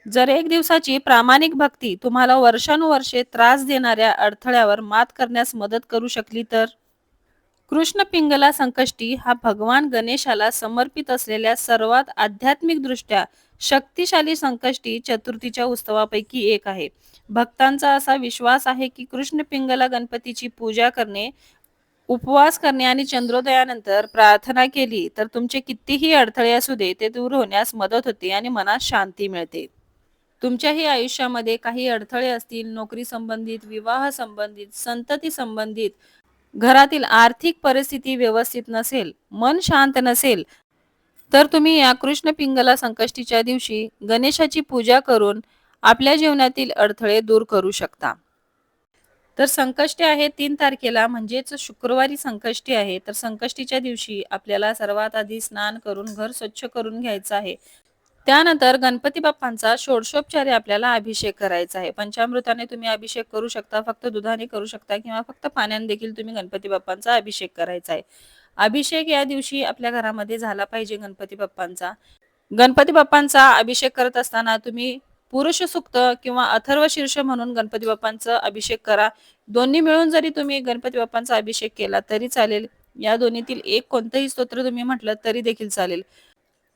जर एक दिवसाची प्रामाणिक भक्ती तुम्हाला वर्षानुवर्षे त्रास देणाऱ्या अडथळ्यावर मात करण्यास मदत करू शकली तर? कृष्ण पिंगला संकष्टी हा भगवान गणेशाला समर्पित असलेल्या सर्वात आध्यात्मिकदृष्ट्या शक्तिशाली संकष्टी चतुर्थीच्या उत्सवापैकी एक आहे. भक्तांचा असा विश्वास आहे की कृष्ण पिंगला गणपतीची पूजा करणे, उपवास करणे आणि चंद्रोदयानंतर प्रार्थना केली तर तुमचे कितीही अडथळे असू दे ते दूर होण्यास मदत होते आणि मनात शांती मिळते. तुमच्याही आयुष्यामध्ये काही अडथळे असतील, नोकरी संबंधित, विवाह संबंधित, संतती संबंधित, घरातील आर्थिक परिस्थिती व्यवस्थित नसेल, मन शांत नसेल, तर तुम्ही या कृष्ण पिंगला संकष्टीच्या दिवशी गणेशाची पूजा करून आपल्या जीवनातील अडथळे दूर करू शकता. तर संकष्टी आहे 3 तारखेला, म्हणजेच शुक्रवारी संकष्टी आहे. तर संकष्टीच्या दिवशी आपल्याला सर्वात आधी स्नान करून घर स्वच्छ करून घ्यायचं आहे. त्यानंतर गणपती बाप्पांचा षोडशोपचारे आपल्याला अभिषेक करायचा आहे. पंचामृताने तुम्ही अभिषेक करू शकता, फक्त दुधाने करू शकता किंवा फक्त पाण्याने देखील तुम्ही गणपती बाप्पांचा अभिषेक करायचा आहे. अभिषेक या दिवशी आपल्या घरामध्ये झाला पाहिजे गणपती बाप्पांचा. गणपती बाप्पांचा अभिषेक करत असताना तुम्ही पुरुष सूक्त किंवा अथर्व शीर्ष म्हणून गणपती बाप्पांचा अभिषेक करा. दोन्ही मिळून जरी तुम्ही गणपती बाप्पांचा अभिषेक केला तरी चालेल. या दोन्हीतील एक कोणतंही स्तोत्र तुम्ही म्हटलं तरी देखील चालेल.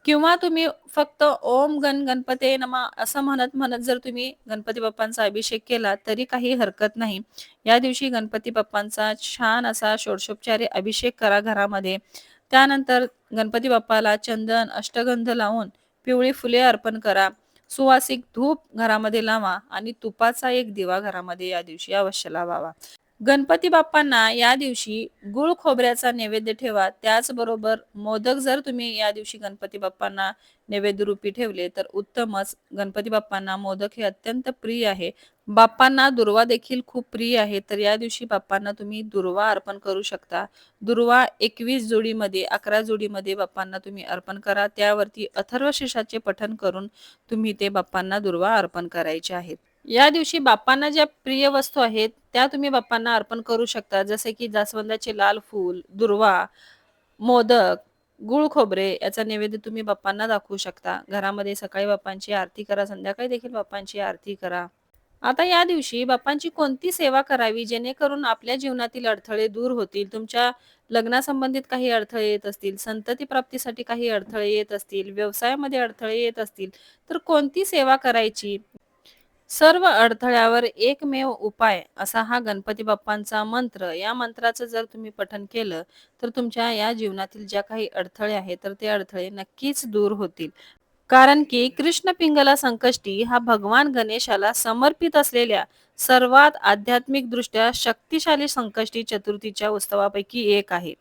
किंवा तुम्ही फक्त ओम गण गणपते नमः असं म्हणत म्हणत जर तुम्ही गणपती बाप्पांचा अभिषेक केला तरी काही हरकत नाही. या दिवशी गणपती बाप्पांचा छान असा षोडशोपचारे अभिषेक करा घरामध्ये. त्यानंतर गणपती बाप्पाला चंदन, अष्टगंध लावून पिवळी फुले अर्पण करा. सुवासिक धूप घरामध्ये लावा आणि तुपाचा एक दिवा घरामध्ये या दिवशी अवश्य लावावा. गणपती बाप्पांना या दिवशी गुळ खोबऱ्याचा नैवेद्य ठेवा. त्याचबरोबर मोदक जर तुम्ही या दिवशी गणपती बाप्पांना नैवेद्य रूपी ठेवले तर उत्तमच. गणपती बाप्पांना मोदक हे अत्यंत प्रिय आहे. बाप्पांना दुर्वा देखील खूप प्रिय आहे. तर या दिवशी बाप्पांना तुम्ही दुर्वा अर्पण करू शकता. दुर्वा 21 जोडीमध्ये, 11 जोडीमध्ये बाप्पांना तुम्ही अर्पण करा. त्यावरती अथर्व शीर्षाचे पठण करून तुम्ही ते बाप्पांना दुर्वा अर्पण करायचे आहेत. या दिवशी बाप्पांना ज्या प्रिय वस्तू आहेत त्या तुम्ही बाप्पांना अर्पण करू शकता, जसे की जास्वंदाचे लाल फूल, दुर्वा, मोदक, गुळ खोबरे याचा नैवेद्य तुम्ही बाप्पांना दाखवू शकता. घरामध्ये सकाळी बाप्पांची आरती करा, संध्याकाळी देखील बाप्पांची आरती करा. आता या दिवशी बाप्पांची कोणती सेवा करावी जेणेकरून आपल्या जीवनातील अडथळे दूर होतील? तुमच्या लग्नासंबंधित काही अडथळे येत असतील, संतती प्राप्तीसाठी काही अडथळे येत असतील, व्यवसायामध्ये अडथळे येत असतील, तर कोणती सेवा करायची? सर्व अडथळ्यावर एकमेव उपाय असा हा गणपती बाप्पांचा मंत्र. या मंत्राचं जर तुम्ही पठण केलं तर तुमच्या या जीवनातील ज्या काही अडथळे आहेत तर ते अडथळे नक्कीच दूर होतील. कारण की कृष्ण पिंगला संकष्टी हा भगवान गणेशाला समर्पित असलेल्या सर्वात आध्यात्मिक दृष्ट्या शक्तिशाली संकष्टी चतुर्थीच्या उत्सवापैकी एक आहे.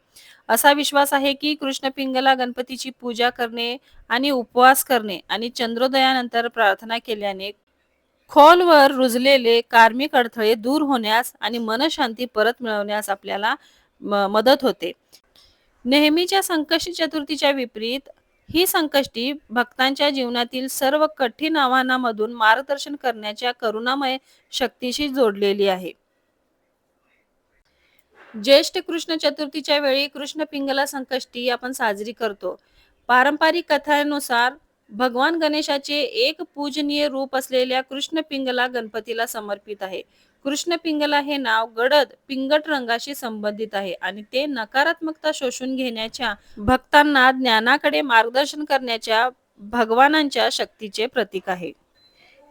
असा विश्वास आहे की कृष्ण पिंगला गणपतीची पूजा करणे आणि उपवास करणे आणि चंद्रोदयानंतर प्रार्थना केल्याने खोलवर रुजलेले कार्मिक अडथळे दूर होण्यास आणि मनशांती परत मिळवण्यास आपल्याला मदत होते. नेहमीच्या संकष्टी चतुर्थीच्या विपरीत ही संकष्टी भक्तांच्या जीवनातील सर्व कठीण आव्हानांमधून मार्गदर्शन करण्याच्या करुणामय शक्तीशी जोडलेली आहे. ज्येष्ठ कृष्ण चतुर्थीच्या वेळी कृष्ण पिंगला संकष्टी आपण साजरी करतो. पारंपरिक कथांनुसार भगवान गणेशाचे एक पूजनीय रूप असलेल्या कृष्ण पिंगला गणपतीला समर्पित आहे. कृष्ण पिंगला हे नाव गडद पिंगट रंगाशी संबंधित आहे आणि ते नकारात्मकता शोषून घेण्याच्या, भक्तांना ज्ञानाकडे मार्गदर्शन करण्याच्या भगवानांच्या शक्तीचे प्रतीक आहे.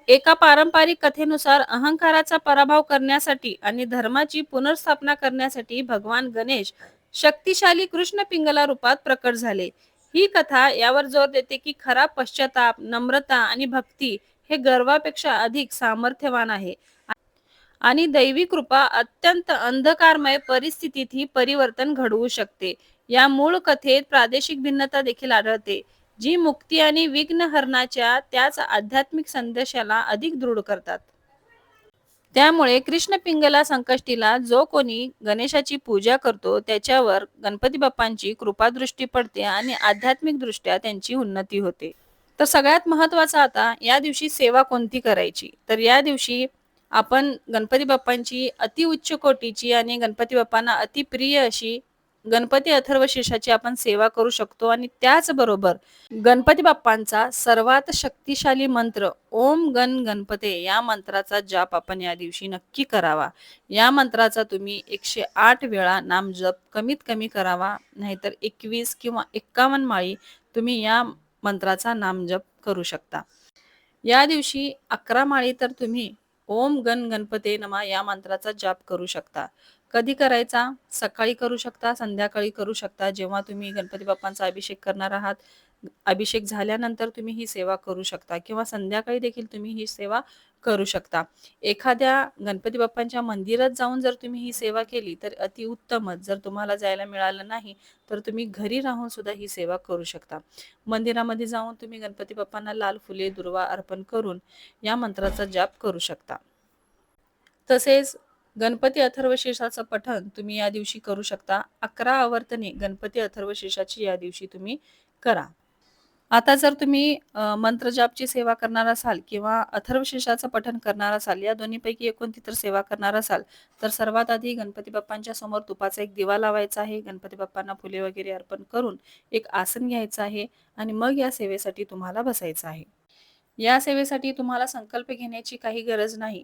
एका पारंपरिक कथेनुसार अहंकाराचा पराभव करण्यासाठी आणि धर्माची पुनर्स्थापना करण्यासाठी भगवान गणेश शक्तिशाली कृष्ण पिंगला रूपात प्रकट झाले. ही कथा यावर जोर देते की खरा पश्चाताप, नम्रता आणि भक्ती हे गर्वापेक्षा अधिक सामर्थ्यवान आहे आणि दैवी कृपा अत्यंत अंधकारमय परिस्थितीतही परिवर्तन घडवू शकते. या मूळ कथेत प्रादेशिक भिन्नता देखील आढळते, जी मुक्ती आणि विघ्नहरणाच्या त्याच आध्यात्मिक संदेशाला अधिक दृढ करतात. त्यामुळे कृष्ण पिंगला संकष्टीला जो कोणी गणेशाची पूजा करतो त्याच्यावर गणपती बाप्पांची कृपादृष्टी पडते आणि आध्यात्मिक दृष्ट्या त्यांची उन्नती होते. तर सगळ्यात महत्वाचं आता या दिवशी सेवा कोणती करायची? तर या दिवशी आपण गणपती बाप्पांची अति उच्च कोटीची आणि गणपती बाप्पांना अति प्रिय अशी गणपती अथर्वशीर्षाची आपण सेवा करू शकतो आणि त्याचबरोबर गणपती बाप्पांचा सर्वात शक्तिशाली मंत्र ओम गण गणपते या मंत्राचा जाप आपण या दिवशी नक्की करावा. या मंत्राचा तुम्ही 108 वेळा नामजप कमीत कमी करावा, नाहीतर 21 किंवा 51 माळी तुम्ही या मंत्राचा नामजप करू शकता. या दिवशी 11 माळी तर तुम्ही ओम गण गणपते नमः या मंत्राचा जाप करू शकता. कधी करायचा? सकाळी करू शकता, संध्याकाळी करू शकता. जेव्हा तुम्ही गणपती बाप्पांचा अभिषेक करणार आहात, अभिषेक झाल्यानंतर तुम्ही ही सेवा करू शकता किंवा संध्याकाळी देखील तुम्ही ही सेवा करू शकता. एखाद्या गणपती बाप्पांच्या मंदिरात जाऊन जर तुम्ही ही सेवा केली तर अतिउत्तमच. जर तुम्हाला जायला मिळालं नाही, तर तुम्ही घरी राहून सुद्धा ही सेवा करू शकता. मंदिरामध्ये जाऊन तुम्ही गणपती बाप्पांना लाल फुले, दुर्वा अर्पण करून या मंत्राचा जाप करू शकता. तसेच गणपती अथर्वशीर्षाचं पठण तुम्ही या दिवशी करू शकता. 11 आवर्तने गणपती अथर्वशीर्षाची या दिवशी तुम्ही करा. आता जर तुम्ही मंत्रजापची सेवा करणार असाल किंवा अथर्वशीर्षाचं पठण करणार असाल, या दोन्हीपैकी कोणती तर सेवा करणार असाल, तर सर्वात आधी गणपती बाप्पांच्या समोर तुपाचा एक दिवा लावायचा आहे. गणपती बाप्पांना फुले वगैरे अर्पण करून एक आसन घ्यायचं आहे आणि मग या सेवेसाठी तुम्हाला बसायचं आहे. या सेवेसाठी तुम्हाला संकल्प घेण्याची काही गरज नाही.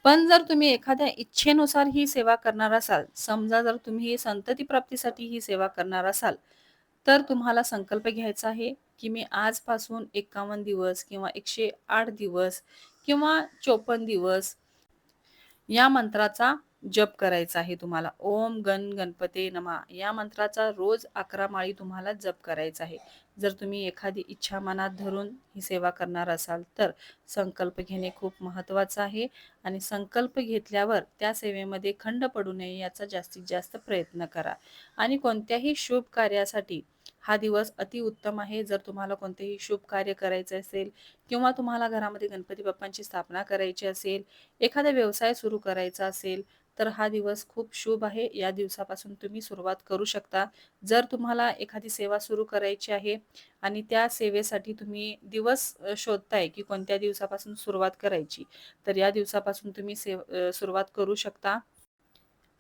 पण जर तुम्ही एखाद्या इच्छेनुसार ही सेवा करणार असाल, समजा जर तुम्ही संतती प्राप्तीसाठी ही सेवा करणार असाल, तर तुम्हाला संकल्प घ्यायचा आहे, की मी आजपासून 51 दिवस किंवा 108 दिवस किंवा 54 दिवस या मंत्राचा जप करायचा आहे तुम्हाला. ओम गण गणपते नमः या मंत्राचा रोज 11 माळी तुम्हाला जप करायचा आहे. जर तुम्ही एखादी इच्छा मनात धरून ही सेवा करणार असाल, तर संकल्प घेणे खूप महत्त्वाचं आहे आणि संकल्प घेतल्यावर त्या सेवेमध्ये खंड पडू नये याचा जास्तीत जास्त प्रयत्न करा. आणि कोणत्याही शुभ कार्यासाठी हा दिवस अतिउत्तम आहे. जर तुम्हाला कोणतेही शुभ कार्य करायचे असेल किंवा तुम्हाला घरामध्ये गणपती बाप्पांची स्थापना करायची असेल, एखादा व्यवसाय सुरू करायचा असेल, तर हा दिवस खूप शुभ आहे. या दिवसापासून तुम्ही सुरुवात करू शकता. जर तुम्हाला एखादी सेवा सुरू करायची आहे आणि त्या सेवेसाठी तुम्ही दिवस शोधताय, की कोणत्या दिवसापासून सुरुवात करायची, तर या दिवसापासून तुम्ही सुरुवात करू शकता.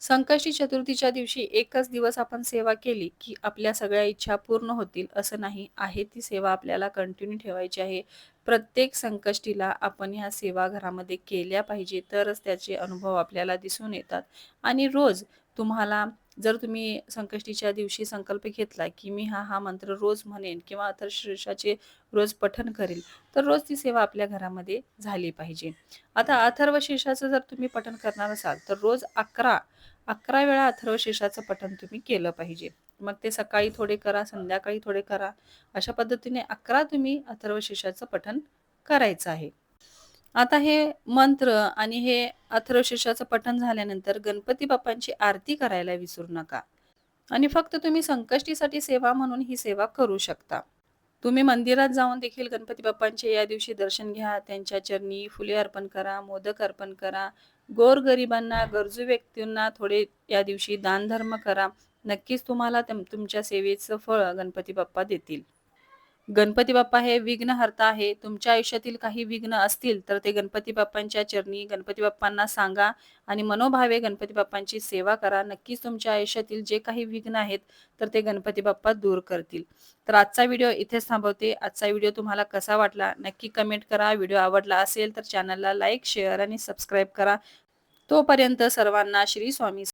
संकष्टी चतुर्थीच्या दिवशी एकच दिवस आपण सेवा केली, की आपल्या सगळ्या इच्छा पूर्ण होतील असं नाही. आहे ती सेवा आपल्याला कंटिन्यू ठेवायची आहे. प्रत्येक संकष्टीला आपण ह्या सेवा घरामध्ये केल्या पाहिजे, तरच त्याचे अनुभव आपल्याला दिसून येतात. आणि रोज तुम्हाला जर तुम्ही संकष्टीच्या दिवशी संकल्प घेतला, की मी हा मंत्र रोज म्हणेन किंवा अथर्वशीर्षाचे रोज पठण करेल, तर रोज ती सेवा आपल्या घरामध्ये झाली पाहिजे. आता अथर्वशीर्षाचं जर तुम्ही पठण करणार असाल, तर रोज 11 वेळा अथर्वशीर्षाचं पठण तुम्ही केलं पाहिजे. मग ते सकाळी थोडे करा, संध्याकाळी थोडे करा. अशा पद्धतीने 11 तुम्ही अथर्वशीर्षाचं पठण करायचं आहे. आता हे मंत्र आणि हे अथर्वशीर्षाचं पठण झाल्यानंतर गणपती बाप्पांची आरती करायला विसरू नका. आणि फक्त तुम्ही संकष्टीसाठी सेवा म्हणून ही सेवा करू शकता. तुम्ही मंदिरात जाऊन देखील गणपती बाप्पांचे या दिवशी दर्शन घ्या. त्यांच्या चरणी फुले अर्पण करा, मोदक अर्पण करा. गोरगरिबांना, गरजू व्यक्तींना थोडे या दिवशी दानधर्म करा. नक्कीच तुम्हाला तुमच्या सेवेचं फळ गणपती बाप्पा देतील. गणपती बाप्पा हे विघ्नहर्ता आहे. तुमच्या आयुष्यातील काही विघ्न असतील तर ते गणपती बाप्पांच्या चरणी गणपती बाप्पांना सांगा आणि मनोभावे गणपती बाप्पांची सेवा करा. नक्कीच तुमच्या आयुष्यातील जे काही विघ्न आहेत तर ते गणपती बाप्पा दूर करतील. तर आजचा व्हिडिओ इथेच थांबवते. आजचा व्हिडिओ तुम्हाला कसा वाटला नक्की कमेंट करा. व्हिडिओ आवडला असेल तर चॅनलला लाईक, शेअर आणि सबस्क्राईब करा. तोपर्यंत सर्वांना श्री स्वामी